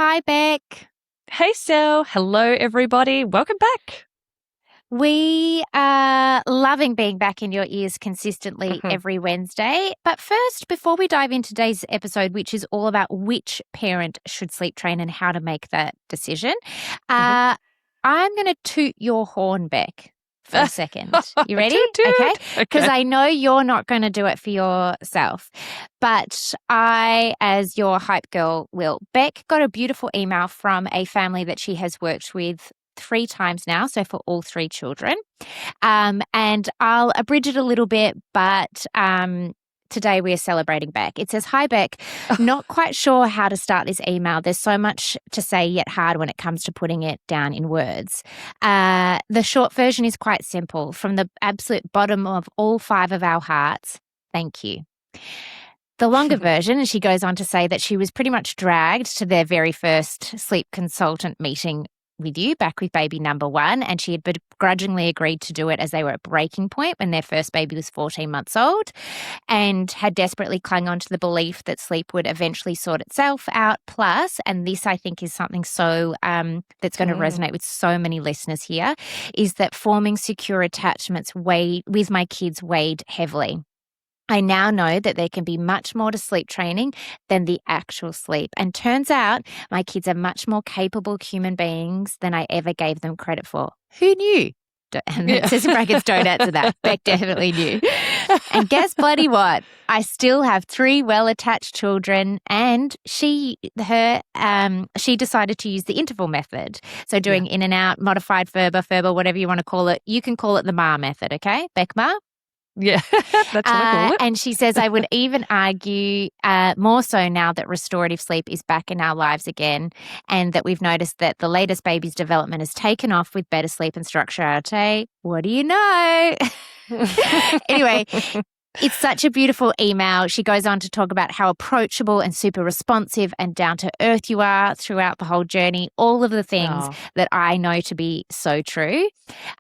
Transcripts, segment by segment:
Hi, Beck. Hey, Sel. Hello, everybody. Welcome back. We are loving being back in your ears consistently Mhm. every Wednesday. But first, before we dive into today's episode, which is all about which parent should sleep train and how to make that decision, Mhm. I'm going to toot your horn, Beck, for a second. You ready? Toot, Okay. toot. Because Okay. I know you're not going to do it for yourself. But I, as your hype girl, will. Beck got a beautiful email from a family that she has worked with 3 times now, so for all 3 children. And I'll abridge it a little bit, but today we are celebrating Beck. It says, "Hi, Beck. Not quite sure how to start this email. There's so much to say, yet hard when it comes to putting it down in words. The short version is quite simple. From the absolute bottom of all 5 of our hearts, thank you." The longer version, and she goes on to say that she was pretty much dragged to their very first sleep consultant meeting with you back with baby number 1, and she had begrudgingly agreed to do it as they were at breaking point when their first baby was 14 months old, and had desperately clung on to the belief that sleep would eventually sort itself out. Plus, and this I think is something so that's going to resonate with so many listeners here, is that forming secure attachments with my kids weighed heavily. I now know that there can be much more to sleep training than the actual sleep. And turns out my kids are much more capable human beings than I ever gave them credit for. Who knew? And it says in brackets, don't answer that. Beck definitely knew. And guess bloody what? I still have 3 well-attached children, and she decided to use the interval method. So doing in and out, modified FIFO, whatever you want to call it. You can call it the MA method, okay? Beck Ma? Yeah, that's what I call it. And she says, I would even argue more so now that restorative sleep is back in our lives again, and that we've noticed that the latest baby's development has taken off with better sleep and structure. What do you know? Anyway, it's such a beautiful email. She goes on to talk about how approachable and super responsive and down to earth you are throughout the whole journey, all of the things that I know to be so true.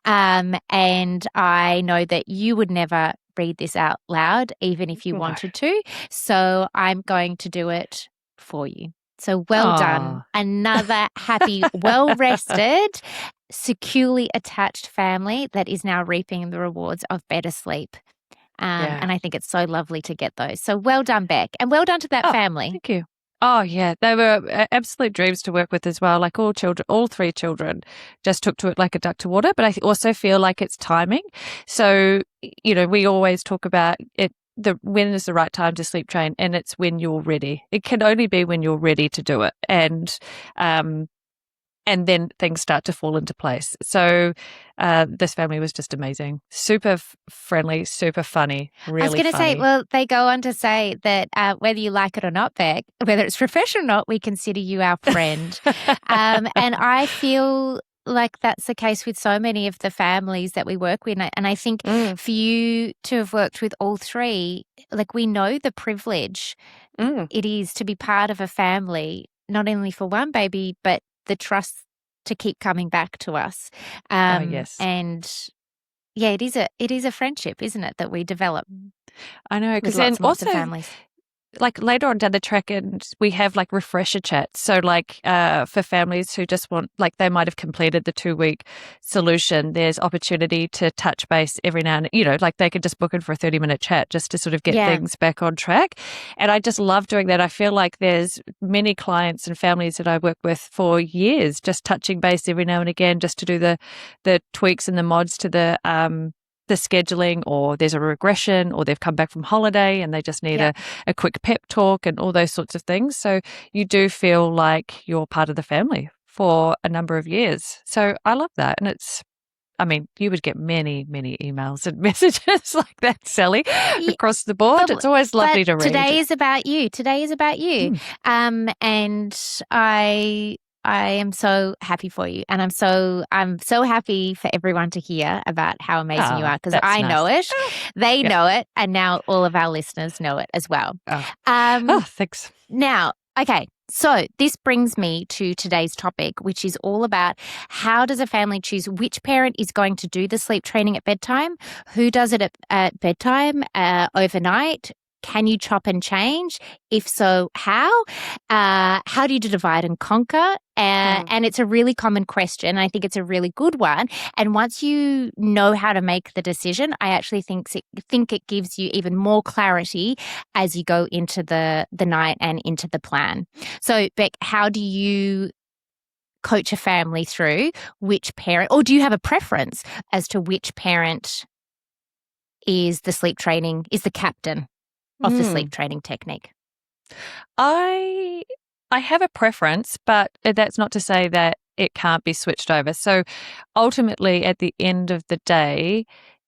And I know that you would never read this out loud, even if you wanted to. So I'm going to do it for you. So well done. Another happy, well-rested, securely attached family that is now reaping the rewards of better sleep. And I think it's so lovely to get those. So well done, Beck. And well done to that family. Thank you. Oh, yeah. They were absolute dreams to work with as well. Like all 3 children just took to it like a duck to water. But I also feel like it's timing. So, we always talk about it. When is the right time to sleep train, and it's when you're ready. It can only be when you're ready to do it. And then things start to fall into place. So this family was just amazing. Super friendly, super funny, really I was going to say, well, they go on to say that whether you like it or not, Beck, whether it's professional or not, we consider you our friend. And I feel like that's the case with so many of the families that we work with. And I think for you to have worked with all 3, like we know the privilege it is to be part of a family, not only for one baby, but the trust to keep coming back to us. Yes. And yeah, it is a friendship, isn't it, that we develop? I know, because then also families. Like later on down the track, and we have like refresher chats. So like for families who just want, like they might have completed the 2-week solution, there's opportunity to touch base every now and, like they could just book in for a 30-minute chat just to sort of get things back on track. And I just love doing that. I feel like there's many clients and families that I work with for years, just touching base every now and again, just to do the tweaks and the mods to the scheduling, or there's a regression, or they've come back from holiday and they just need a quick pep talk and all those sorts of things. So you do feel like you're part of the family for a number of years. So I love that. And you would get many, many emails and messages like that, Sally, across the board. It's always lovely to read. Today is about you. And I am so happy for you, and I'm so happy for everyone to hear about how amazing you are, because I know it, they know it, and now all of our listeners know it as well. Thanks. Now, okay, so this brings me to today's topic, which is all about how does a family choose which parent is going to do the sleep training at bedtime, who does it at bedtime, overnight, Can you chop and change? If so, how? How do you divide and conquer? And it's a really common question. I think it's a really good one. And once you know how to make the decision, I actually think it gives you even more clarity as you go into the night and into the plan. So, Beck, how do you coach a family through which parent, or do you have a preference as to which parent is the captain of the sleep training technique? I have a preference, but that's not to say that it can't be switched over. So ultimately, at the end of the day,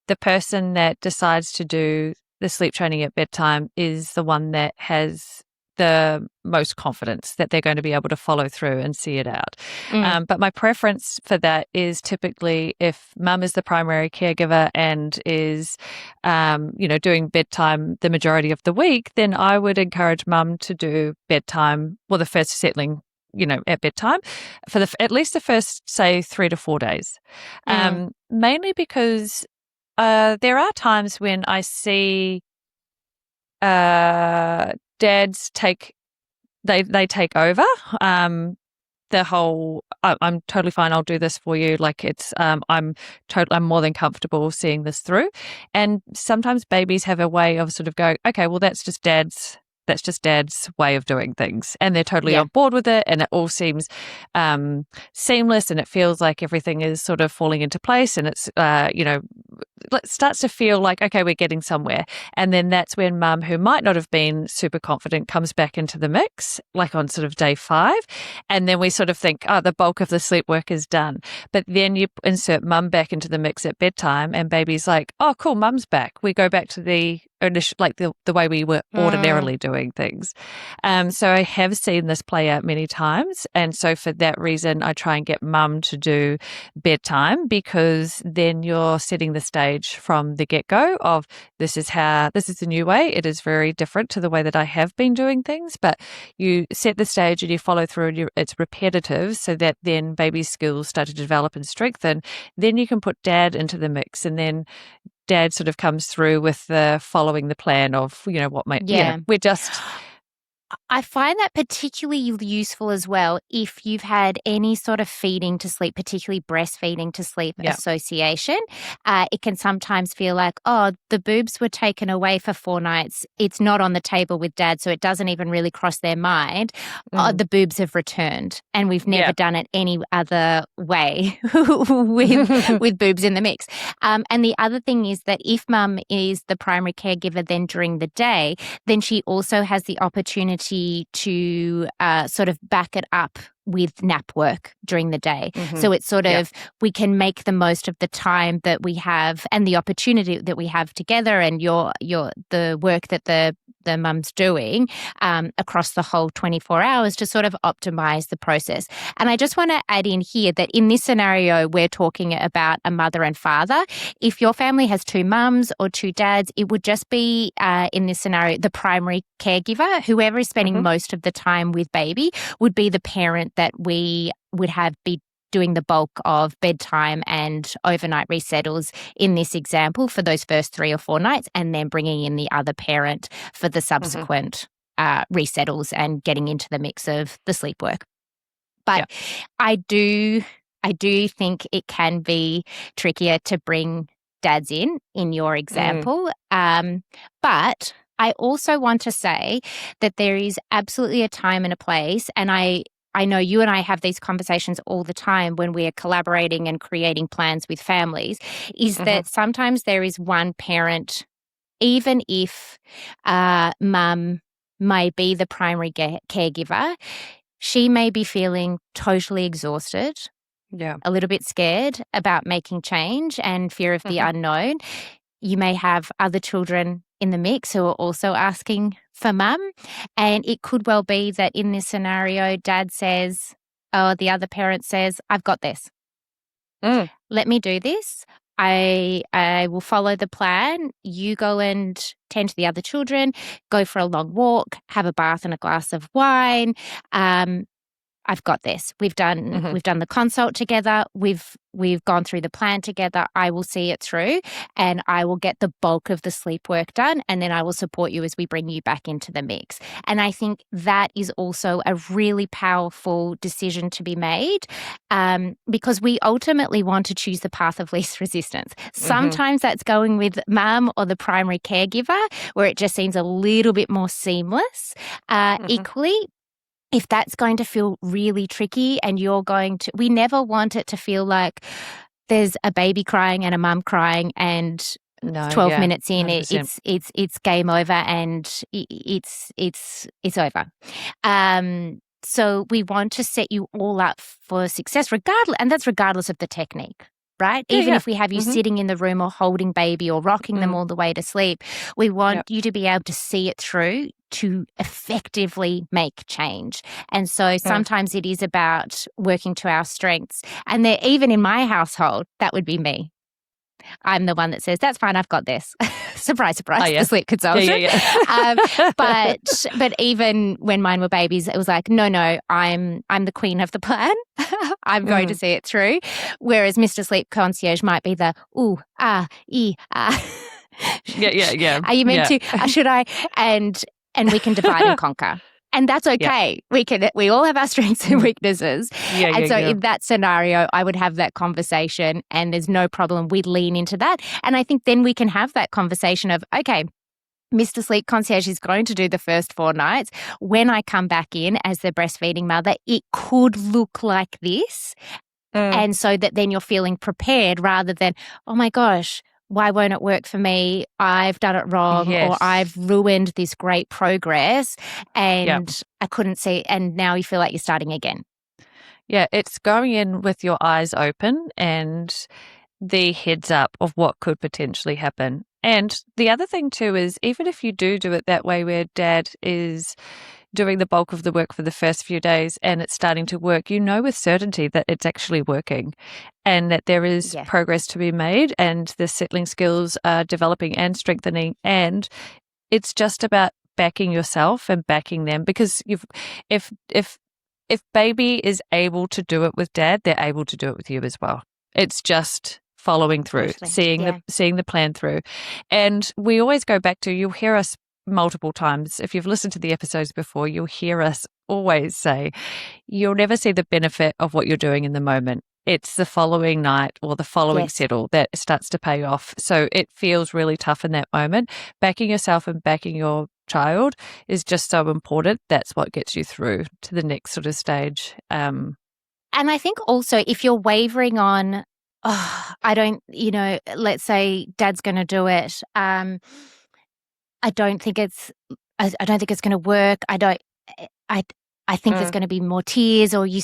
the person that decides to do the sleep training at bedtime is the one that has the most confidence that they're going to be able to follow through and see it out. But my preference for that is typically if mum is the primary caregiver and is, doing bedtime the majority of the week, then I would encourage mum to do bedtime, the first settling, at bedtime for at least the first, say, 3 to 4 days. Mainly because there are times when I see dads take over the whole I'm totally fine, I'll do this for you, like it's I'm more than comfortable seeing this through. And sometimes babies have a way of sort of going, okay, well that's just dad's way of doing things, and they're totally on board with it, and it all seems seamless, and it feels like everything is sort of falling into place, and it's it starts to feel like, okay, we're getting somewhere. And then that's when mum, who might not have been super confident, comes back into the mix, like on sort of day 5. And then we sort of think, oh, the bulk of the sleep work is done. But then you insert mum back into the mix at bedtime, and baby's like, oh, cool, mum's back. We go back to the way we were ordinarily doing things. So I have seen this play out many times. And so for that reason, I try and get mum to do bedtime, because then you're setting the stage from the get-go of this is the new way. It is very different to the way that I have been doing things, but you set the stage and you follow through, and it's repetitive, so that then baby's skills start to develop and strengthen. Then you can put dad into the mix, and then dad sort of comes through with the following the plan of, what might, we're just... I find that particularly useful as well if you've had any sort of feeding to sleep, particularly breastfeeding to sleep association. It can sometimes feel like, oh, the boobs were taken away for 4 nights. It's not on the table with dad, so it doesn't even really cross their mind. Oh, the boobs have returned, and we've never done it any other way with boobs in the mix. And the other thing is that if mum is the primary caregiver then during the day, then she also has the opportunity to sort of back it up with nap work during the day. So it's sort of, we can make the most of the time that we have and the opportunity that we have together, and the work that the mum's doing across the whole 24 hours to sort of optimize the process. And I just want to add in here that in this scenario, we're talking about a mother and father. If your family has 2 mums or 2 dads, it would just be, in this scenario, the primary caregiver. Whoever is spending most of the time with baby would be the parent that we would have be doing the bulk of bedtime and overnight resettles in this example for those first 3 or 4 nights, and then bringing in the other parent for the subsequent resettles and getting into the mix of the sleep work. But I do think it can be trickier to bring dads in your example. But I also want to say that there is absolutely a time and a place, and I know you and I have these conversations all the time when we are collaborating and creating plans with families, is that sometimes there is one parent, even if mum may be the primary caregiver, she may be feeling totally exhausted, a little bit scared about making change and fear of the unknown. You may have other children in the mix who are also asking for mum. And it could well be that in this scenario, dad says, or the other parent says, I've got this. Let me do this. I will follow the plan. You go and tend to the other children, go for a long walk, have a bath and a glass of wine. I've got this. We've done the consult together. We've gone through the plan together. I will see it through and I will get the bulk of the sleep work done, and then I will support you as we bring you back into the mix. And I think that is also a really powerful decision to be made, because we ultimately want to choose the path of least resistance. Sometimes that's going with mum or the primary caregiver, where it just seems a little bit more seamless. Equally, if that's going to feel really tricky and we never want it to feel like there's a baby crying and a mum crying and 12 minutes in, it's game over and it's over. So we want to set you all up for success regardless of the technique. Right? Even if we have you sitting in the room or holding baby or rocking them all the way to sleep, we want you to be able to see it through to effectively make change. And so sometimes it is about working to our strengths. And even in my household, that would be me. I'm the one that says, that's fine, I've got this. Surprise, surprise, the sleep consultant. But even when mine were babies, it was like, no, I'm the queen of the plan. I'm going to see it through. Whereas Mr. Sleep Concierge might be the, ooh, ah, ee, ah. Yeah. Are you meant to? Should I? And we can divide and conquer. And that's okay. We all have our strengths and weaknesses. In that scenario, I would have that conversation and there's no problem. We'd lean into that. And I think then we can have that conversation of, okay, Mr. Sleep Concierge is going to do the first 4 nights. When I come back in as the breastfeeding mother, it could look like this. And so that then you're feeling prepared rather than, oh my gosh, why won't it work for me? I've done it wrong or I've ruined this great progress and I couldn't see, and now you feel like you're starting again. Yeah, it's going in with your eyes open and the heads up of what could potentially happen. And the other thing too is even if you do it that way where dad is doing the bulk of the work for the first few days and it's starting to work, you know with certainty that it's actually working and that there is progress to be made and the settling skills are developing and strengthening, and it's just about backing yourself and backing them, because if baby is able to do it with dad, they're able to do it with you as well. It's just following through, seeing the plan through. And we always go back to, you'll hear us multiple times. If you've listened to the episodes before, you'll hear us always say, you'll never see the benefit of what you're doing in the moment. It's the following night or the following settle that starts to pay off. So it feels really tough in that moment. Backing yourself and backing your child is just so important. That's what gets you through to the next sort of stage. And I think also if you're wavering on, I don't, let's say dad's going to do it. I don't think it's going to work. I think there's going to be more tears, or you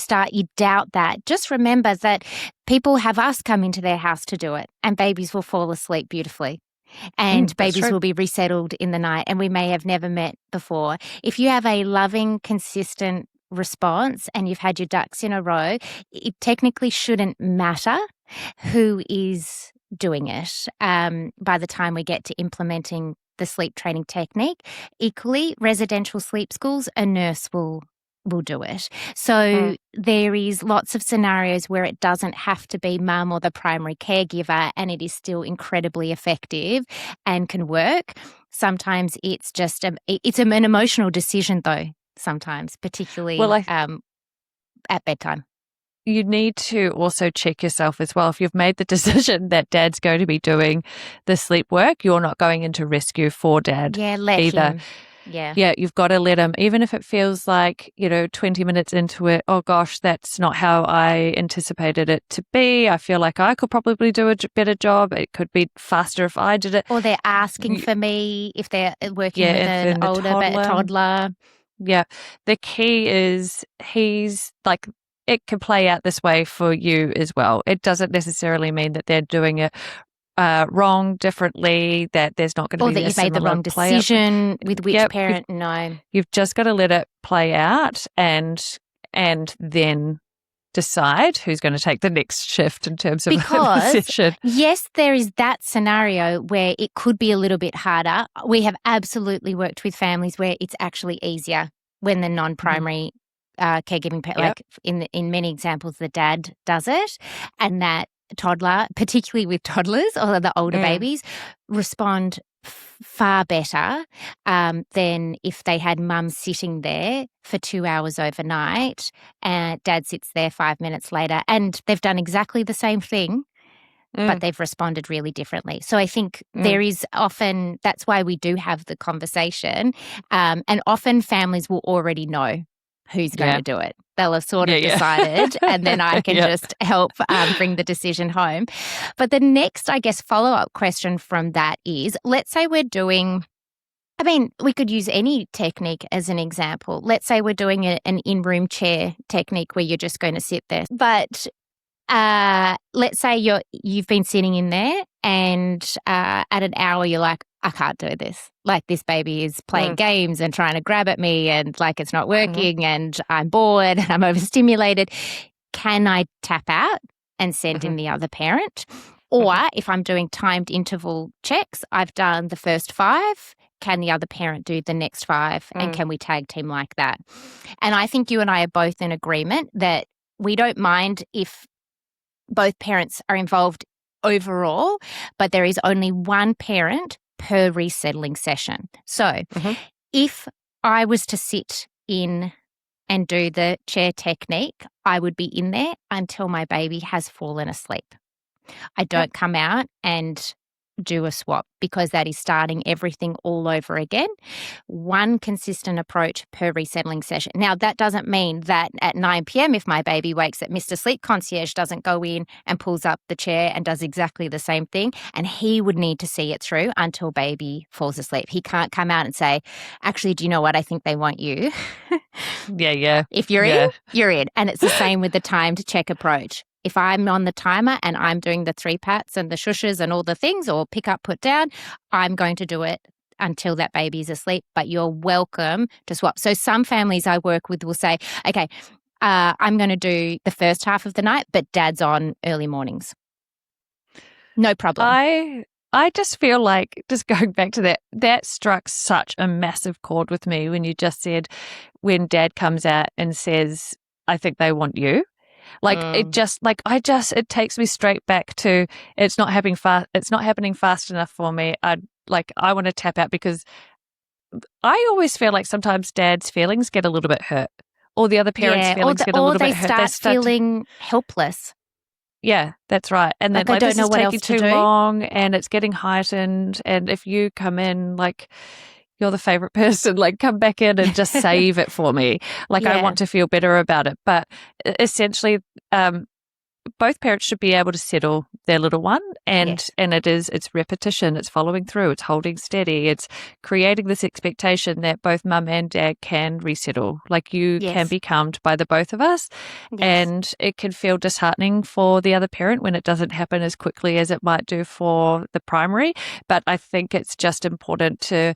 doubt that. Just remember that people have us come into their house to do it, and babies will fall asleep beautifully. And babies will be resettled in the night, and we may have never met before. If you have a loving, consistent response and you've had your ducks in a row, it technically shouldn't matter who is doing it by the time we get to implementing the sleep training technique. Equally, residential sleep schools, a nurse will do it. So there is lots of scenarios where it doesn't have to be mum or the primary caregiver, and it is still incredibly effective and can work. Sometimes it's just it's an emotional decision though, sometimes, particularly at bedtime. You need to also check yourself as well. If you've made the decision that dad's going to be doing the sleep work, you're not going into rescue for dad let either. Him. Yeah, you've got to let him, even if it feels like, 20 minutes into it, oh gosh, that's not how I anticipated it to be. I feel like I could probably do a better job. It could be faster if I did it. Or they're asking for me if they're working with an older toddler. Yeah. The key is it can play out this way for you as well. It doesn't necessarily mean that they're doing it wrong, differently, that there's not going to be or that you've made the wrong decision with which parent. No, you've just got to let it play out and then decide who's going to take the next shift in terms of because decision. Yes, there is that scenario where it could be a little bit harder. We have absolutely worked with families where it's actually easier when the non-primary caregiving, like in many examples, the dad does it, and that toddler, particularly with toddlers or the older babies, respond far better than if they had mum sitting there for 2 hours overnight and dad sits there 5 minutes later, and they've done exactly the same thing, but they've responded really differently. So I think there is often, that's why we do have the conversation, and often families will already know who's going to do it. They'll have sort of decided, and then I can just help bring the decision home. But the next, I guess, follow-up question from that is, let's say we're doing, I mean, we could use any technique as an example. Let's say we're doing an in-room chair technique where you're just going to sit there. But let's say you've been sitting in there and at an hour you're like, I can't do this. Like, this baby is playing games and trying to grab at me, and like it's not working, and I'm bored and I'm overstimulated. Can I tap out and send in the other parent? Or if I'm doing timed interval checks, I've done the first 5. Can the other parent do the next 5? And can we tag team like that? And I think you and I are both in agreement that we don't mind if both parents are involved overall, but there is only one parent per resettling session. So if I was to sit in and do the chair technique, I would be in there until my baby has fallen asleep. I don't come out and do a swap, because that is starting everything all over again. One consistent approach per resettling session. Now, that doesn't mean that at 9 p.m, if my baby wakes, that Mr. Sleep Concierge doesn't go in and pulls up the chair and does exactly the same thing, and he would need to see it through until baby falls asleep. He can't come out and say, actually, do you know what? I think they want you. If you're in, you're in. And it's the same with the timed check approach. If I'm on the timer and I'm doing the 3-pats and the shushes and all the things, or pick up, put down, I'm going to do it until that baby is asleep, but you're welcome to swap. So some families I work with will say, okay, I'm going to do the first half of the night, but dad's on early mornings. No problem. I just feel like, just going back to that struck such a massive chord with me when you just said, when dad comes out and says, I think they want you. Like, it just, like, it takes me straight back to, it's not happening fast enough for me. I want to tap out, because I always feel like sometimes dad's feelings get a little bit hurt, or the other parent's feelings get a little bit hurt. Or they start feeling helpless. Yeah, that's right. And then, like, this is taking too long, and it's getting heightened. And if you come in, like, you're the favorite person, like, come back in and just save it for me. Like, I want to feel better about it. But essentially, both parents should be able to settle their little one, and it's repetition, it's following through, it's holding steady, it's creating this expectation that both mum and dad can resettle. Like, you can be calmed by the both of us, and it can feel disheartening for the other parent when it doesn't happen as quickly as it might do for the primary. But I think it's just important to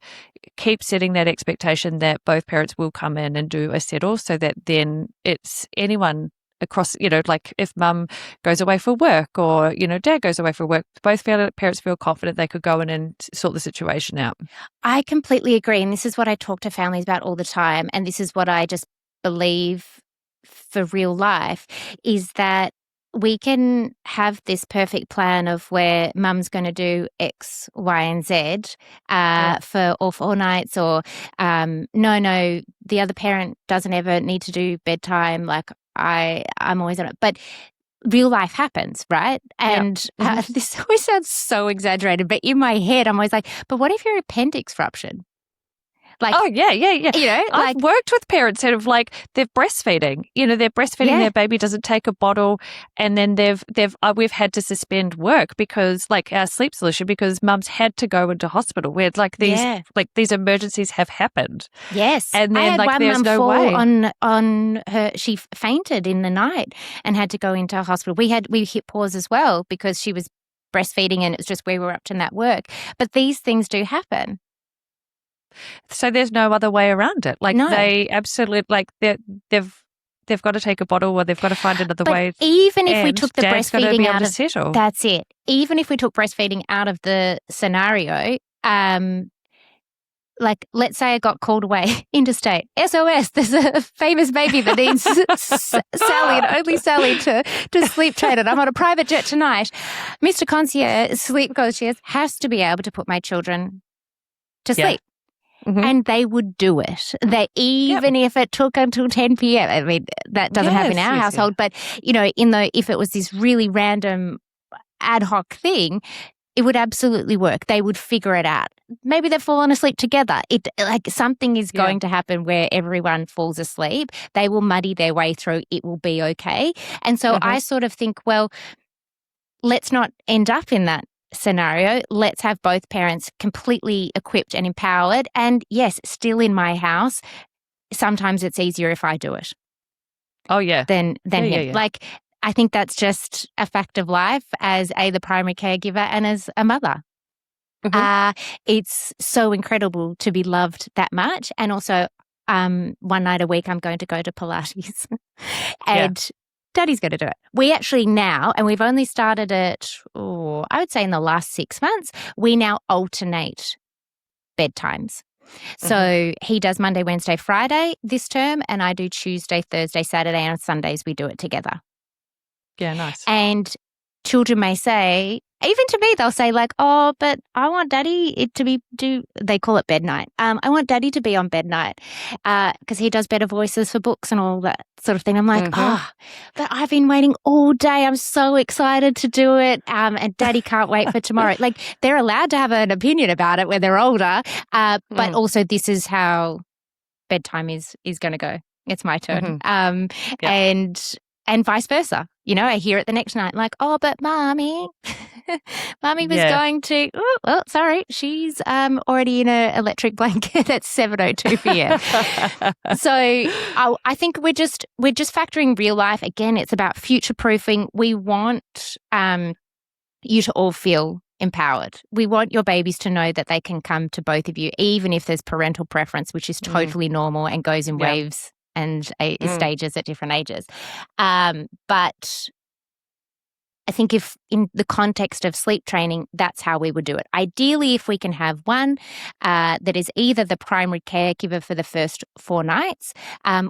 keep setting that expectation that both parents will come in and do a settle, so that then it's anyone across, like, if mum goes away for work, or, dad goes away for work, both parents feel confident they could go in and sort the situation out. I completely agree. And this is what I talk to families about all the time. And this is what I just believe for real life, is that we can have this perfect plan of where mum's going to do X, Y, and Z for all 4 nights, or no, the other parent doesn't ever need to do bedtime. Like, I'm always on it. But real life happens, right? And this always sounds so exaggerated, but in my head, I'm always like, but what if your appendix ruptured? Like, oh, yeah. I've worked with parents who have, like, they're breastfeeding. They're breastfeeding, their baby doesn't take a bottle, and then we've had to suspend work because, like, our sleep solution, because mum's had to go into hospital, where, like, these emergencies have happened. Yes. And then, I had like, one there's mum no fall way on her. She fainted in the night and had to go into hospital. We hit pause as well, because she was breastfeeding, and it's just we were up to that work. But these things do happen. So there's no other way around it. Like, they absolutely, like, they've got to take a bottle, or they've got to find another way. Even if we took the breastfeeding out of settle. That's it. Even if we took breastfeeding out of the scenario, like, let's say I got called away interstate, SOS, there's a famous baby that needs Sally and only Sally to sleep train it. I'm on a private jet tonight. Mr. Concierge, sleep concierge, has to be able to put my children to sleep. Mm-hmm. And they would do it. Even if it took until 10 p.m. I mean, that doesn't happen in our household. But, if it was this really random ad hoc thing, it would absolutely work. They would figure it out. Maybe they've fallen asleep together. Something is going to happen where everyone falls asleep. They will muddy their way through. It will be okay. And so I sort of think, well, let's not end up in that scenario. Let's have both parents completely equipped and empowered. And yes, still in my house, sometimes it's easier if I do it. Oh, yeah. Than him. Yeah. Like, I think that's just a fact of life as the primary caregiver and as a mother. Mm-hmm. It's so incredible to be loved that much. And also, one night a week, I'm going to go to Pilates. And Daddy's going to do it. We actually now, and we've only started it, I would say in the last 6 months, we now alternate bedtimes. So he does Monday, Wednesday, Friday this term, and I do Tuesday, Thursday, Saturday, and on Sundays we do it together. Yeah, nice. And children may say, even to me, they'll say like, oh, but I want Daddy they call it bednight. I want Daddy to be on bednight because he does better voices for books and all that sort of thing. I'm like, but I've been waiting all day. I'm so excited to do it. And Daddy can't wait for tomorrow. Like, they're allowed to have an opinion about it when they're older. But also this is how bedtime is going to go. It's my turn. And vice versa. I hear it the next night like, oh, but Mommy was going to, sorry, she's already in an electric blanket at 7:02 p.m. So I think we're just factoring real life. Again, it's about future-proofing. We want you to all feel empowered. We want your babies to know that they can come to both of you, even if there's parental preference, which is totally normal and goes in waves and stages at different ages. But I think if in the context of sleep training, that's how we would do it. Ideally, if we can have one that is either the primary caregiver for the first 4 nights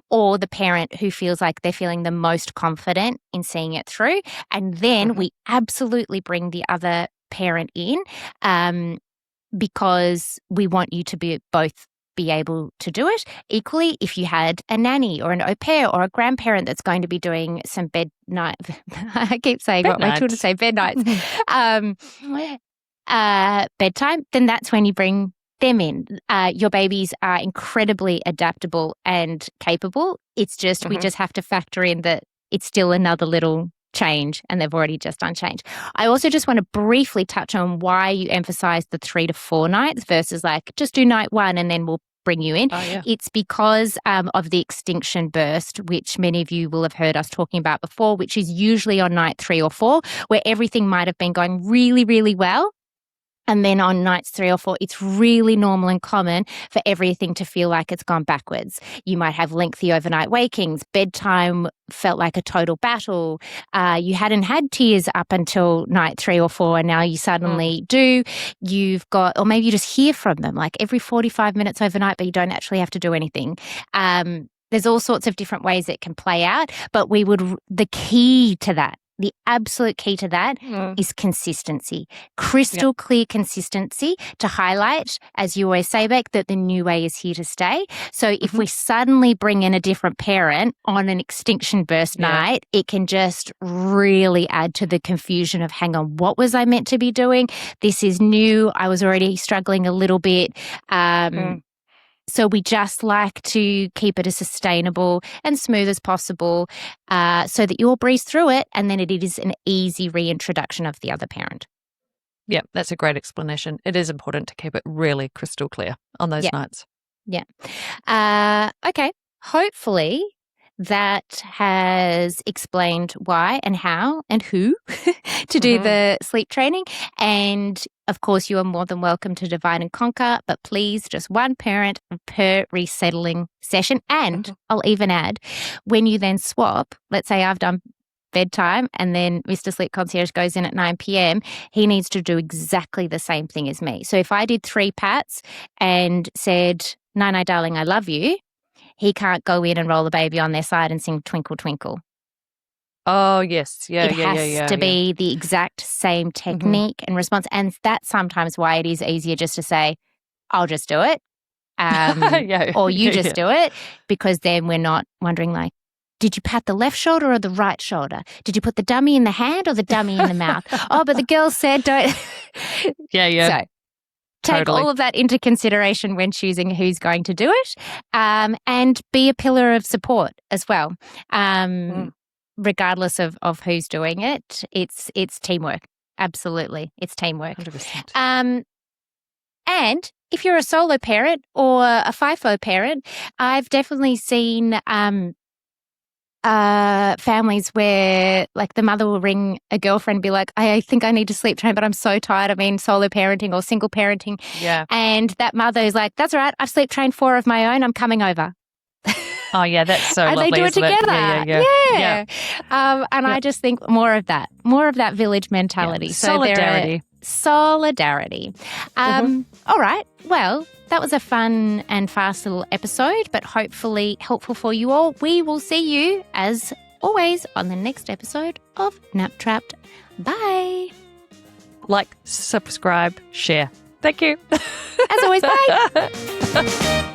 or the parent who feels like they're feeling the most confident in seeing it through. And then we absolutely bring the other parent in because we want you to be able to do it. Equally, if you had a nanny or an au pair or a grandparent that's going to be doing some bed night, I keep saying what my children say, bed nights, bedtime, then that's when you bring them in. Your babies are incredibly adaptable and capable. It's just, we just have to factor in that it's still another little change and they've already just done change. I also just want to briefly touch on why you emphasize the 3 to 4 nights versus like just do night 1 and then we'll bring you in. It's because of the extinction burst, which many of you will have heard us talking about before, which is usually on night 3 or 4, where everything might have been going really, really well. And then on nights 3 or 4, it's really normal and common for everything to feel like it's gone backwards. You might have lengthy overnight wakings. Bedtime felt like a total battle. You hadn't had tears up until night 3 or 4, and now you suddenly do. You've got, or maybe you just hear from them like every 45 minutes overnight, but you don't actually have to do anything. There's all sorts of different ways it can play out, but the key to that, the absolute key to that is consistency, crystal clear consistency to highlight, as you always say, Beck, that the new way is here to stay. So if we suddenly bring in a different parent on an extinction burst night, it can just really add to the confusion of, hang on, what was I meant to be doing? This is new. I was already struggling a little bit. So we just like to keep it as sustainable and smooth as possible so that you all breeze through it and then it is an easy reintroduction of the other parent. Yeah, that's a great explanation. It is important to keep it really crystal clear on those nights. Yeah. Okay. Hopefully that has explained why and how and who to do the sleep training. And of course, you are more than welcome to divide and conquer, but please just one parent per resettling session. And I'll even add, when you then swap, let's say I've done bedtime and then Mr. Sleep Concierge goes in at 9 p.m, he needs to do exactly the same thing as me. So if I did 3 pats and said, "Night, darling, I love you," he can't go in and roll the baby on their side and sing Twinkle, Twinkle. Oh, yes. Yeah, it has to be the exact same technique and response. And that's sometimes why it is easier just to say, "I'll just do it." Or you just do it, because then we're not wondering like, did you pat the left shoulder or the right shoulder? Did you put the dummy in the hand or the dummy in the mouth? Oh, but the girl said don't. So take all of that into consideration when choosing who's going to do it, and be a pillar of support as well. Regardless of who's doing it, it's teamwork. Absolutely. It's teamwork. 100%. And if you're a solo parent or a FIFO parent, I've definitely seen families where like the mother will ring a girlfriend and be like, I think I need to sleep train, but I'm so tired. I mean, solo parenting or single parenting. Yeah. And that mother is like, "That's all right. I've sleep trained 4 of my own. I'm coming over." Oh, yeah, that's so and lovely. And they do it together. Yeah. And I just think more of that village mentality. Yeah. So solidarity. All right. Well, that was a fun and fast little episode, but hopefully helpful for you all. We will see you, as always, on the next episode of Nap Trapped. Bye. Like, subscribe, share. Thank you. As always, bye.